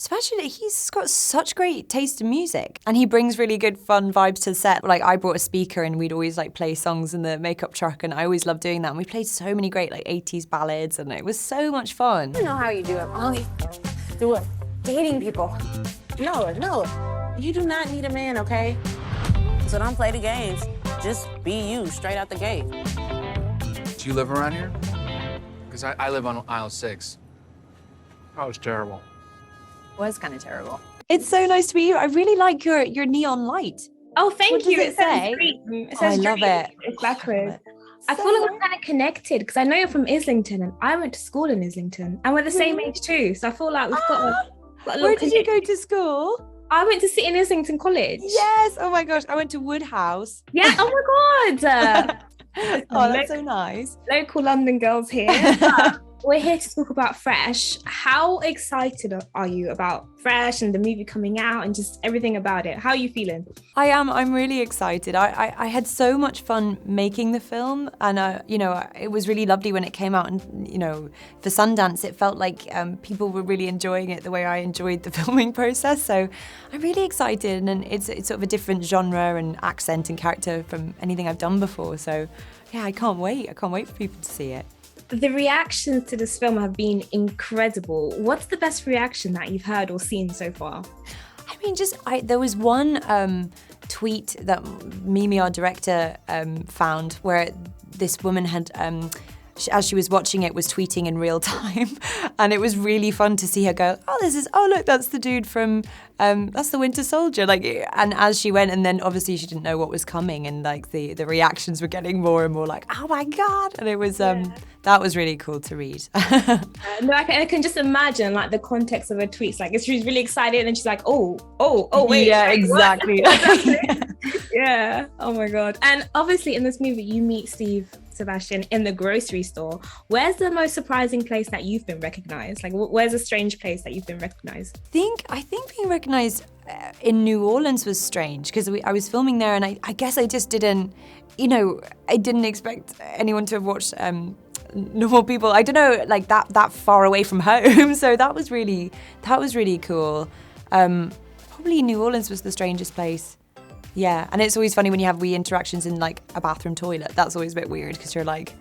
Sebastian, he's got such great taste in music, and he brings really good fun vibes to the set. Like, I brought a speaker and we'd always like play songs in the makeup truck, and I always loved doing that. And we played so many great like 80s ballads, and it was so much fun. I don't know how you do it, Molly. Do it. Dating people. No, you do not need a man, okay? So don't play the games. Just be you, straight out the gate. Do you live around here? Because I live on aisle 6. Oh, it's terrible. Was kind of terrible. It's so nice to meet you. I really like your neon light. Oh, thank What you. does it say? Dream. It says I love dream. it. It's backwards. I So feel like we're kind of connected because I know you're from Islington and I went to school in Islington and we're the same age too. So I feel like we've got a little Where did you connection. go to school? I went to sit in Islington College. Yes. Oh my gosh, I went to Woodhouse. Yeah. Oh my God. Oh, that's so nice. Local London girls here. We're here to talk about Fresh. How excited are you about Fresh and the movie coming out and just everything about it? How are you feeling? I am. I'm really excited. I had so much fun making the film, and it was really lovely when it came out. And for Sundance, it felt like people were really enjoying it the way I enjoyed the filming process. So I'm really excited, and it's sort of a different genre and accent and character from anything I've done before. So yeah, I can't wait. I can't wait for people to see it. The reactions to this film have been incredible. What's the best reaction that you've heard or seen so far? I mean, there was one tweet that Mimi, our director, found where this woman had, as she was watching it, was tweeting in real time. And it was really fun to see her go, look, that's the dude from, that's the Winter Soldier. Like, and as she went, and then obviously she didn't know what was coming, and like the reactions were getting more and more like, oh my God. And it was, that was really cool to read. No, I can just imagine like the context of her tweets. Like, she's really excited, and then she's like, oh, wait. Yeah, like, exactly. Yeah. Oh my God. And obviously in this movie, you meet Sebastian in the grocery store. Where's the most surprising place that you've been recognized? Like, where's a strange place that you've been recognized? I think being recognized in New Orleans was strange because I was filming there, and I guess I just didn't, I didn't expect anyone to have watched Normal People. I don't know, like that far away from home. So that was really cool. Probably New Orleans was the strangest place. Yeah, and it's always funny when you have wee interactions in like a bathroom toilet. That's always a bit weird because you're like,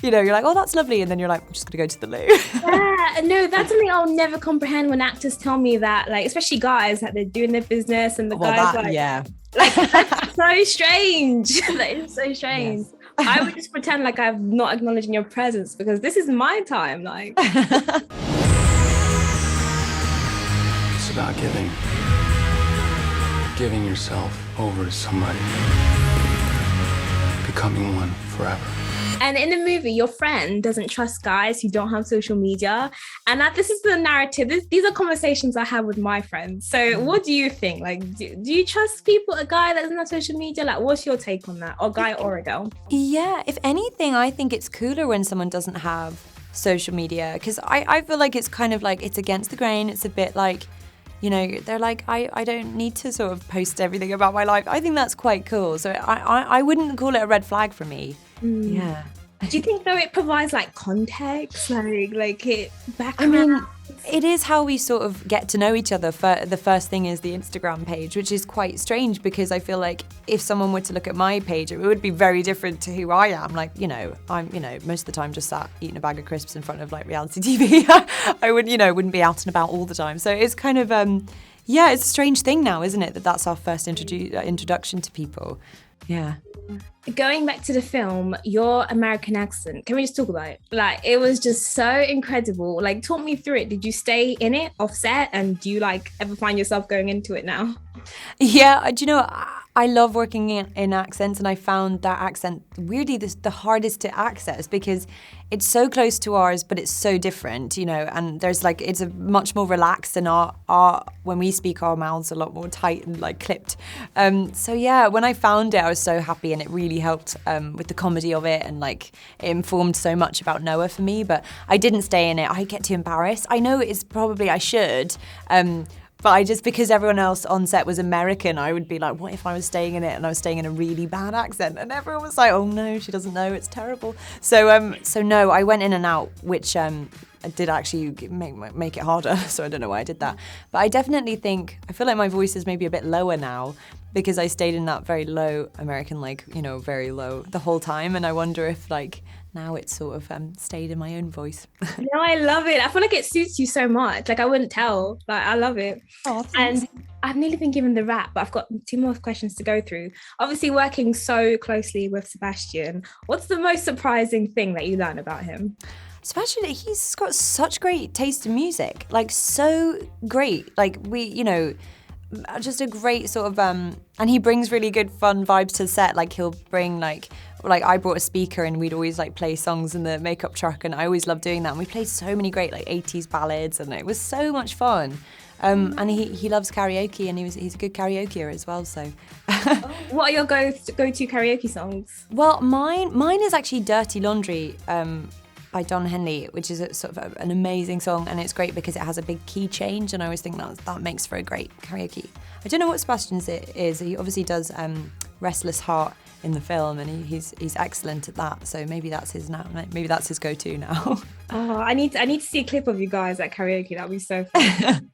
you're like, oh, that's lovely, and then you're like, I'm just gonna go to the loo. Yeah, no, that's something I'll never comprehend when actors tell me that, like, especially guys, that they're doing their business and the guys yeah, like that's so strange. That is so strange. Yes. I would just pretend like I'm not acknowledging your presence because this is my time. Like, It's about giving yourself over to somebody, becoming one forever. and in the movie, your friend doesn't trust guys who don't have social media, and this is the narrative. These are conversations I have with my friends. So, what do you think? Like, do you trust a guy that doesn't have social media? Like, what's your take on that, or guy or a girl? Yeah, if anything, I think it's cooler when someone doesn't have social media, because I feel like it's kind of like it's against the grain. It's a bit like, they're like, I don't need to sort of post everything about my life. I think that's quite cool. So I wouldn't call it a red flag for me. Yeah. Do you think though it provides like context, like it back? I mean, it is how we sort of get to know each other. The first thing is the Instagram page, which is quite strange because I feel like if someone were to look at my page, it would be very different to who I am. Like, I'm, most of the time just sat eating a bag of crisps in front of like reality TV. I wouldn't be out and about all the time. So it's kind of, it's a strange thing now, isn't it? That's our first introduction to people. Yeah. Going back to the film, your American accent, can we just talk about it? Like, it was just so incredible. Like, talk me through it. Did you stay in it offset, and do you like ever find yourself going into it now? Yeah, do you know, I love working in accents, and I found that accent weirdly the hardest to access because it's so close to ours, but it's so different, and there's like, it's a much more relaxed, and our when we speak, our mouths are a lot more tight and like clipped. So yeah, when I found it, I was so happy, and it really helped with the comedy of it, and like it informed so much about Noah for me, but I didn't stay in it. I get too embarrassed. I know it's probably I should, but I just, because everyone else on set was American, I would be like, what if I was staying in it and I was staying in a really bad accent? And everyone was like, oh no, she doesn't know, it's terrible. So no, I went in and out, which did actually make it harder. So I don't know why I did that. But I definitely think, I feel like my voice is maybe a bit lower now because I stayed in that very low American, like, you know, very low the whole time. And I wonder if like now it's sort of stayed in my own voice. No, I love it. I feel like it suits you so much. Like I wouldn't tell. Like I love it. Oh, thanks. And I've nearly been given the wrap, but I've got 2 more questions to go through. Obviously, working so closely with Sebastian, what's the most surprising thing that you learned about him? Sebastian, he's got such great taste in music, like so great. Like you know, just a great sort of, and he brings really good fun vibes to the set. Like he'll bring like I brought a speaker and we'd always like play songs in the makeup truck, and I always loved doing that. And we played so many great like 80s ballads, and it was so much fun. And he loves karaoke, and he's a good karaokeer as well. So, What are your go-to karaoke songs? well, mine is actually "Dirty Laundry" by Don Henley, which is a sort of an amazing song, and it's great because it has a big key change, and I always think that makes for a great karaoke. I don't know what Sebastian's it is. He obviously does "Restless Heart" in the film, and he's excellent at that. So maybe that's his now. Maybe that's his go-to now. Oh, I need to see a clip of you guys at karaoke. That'd be so fun.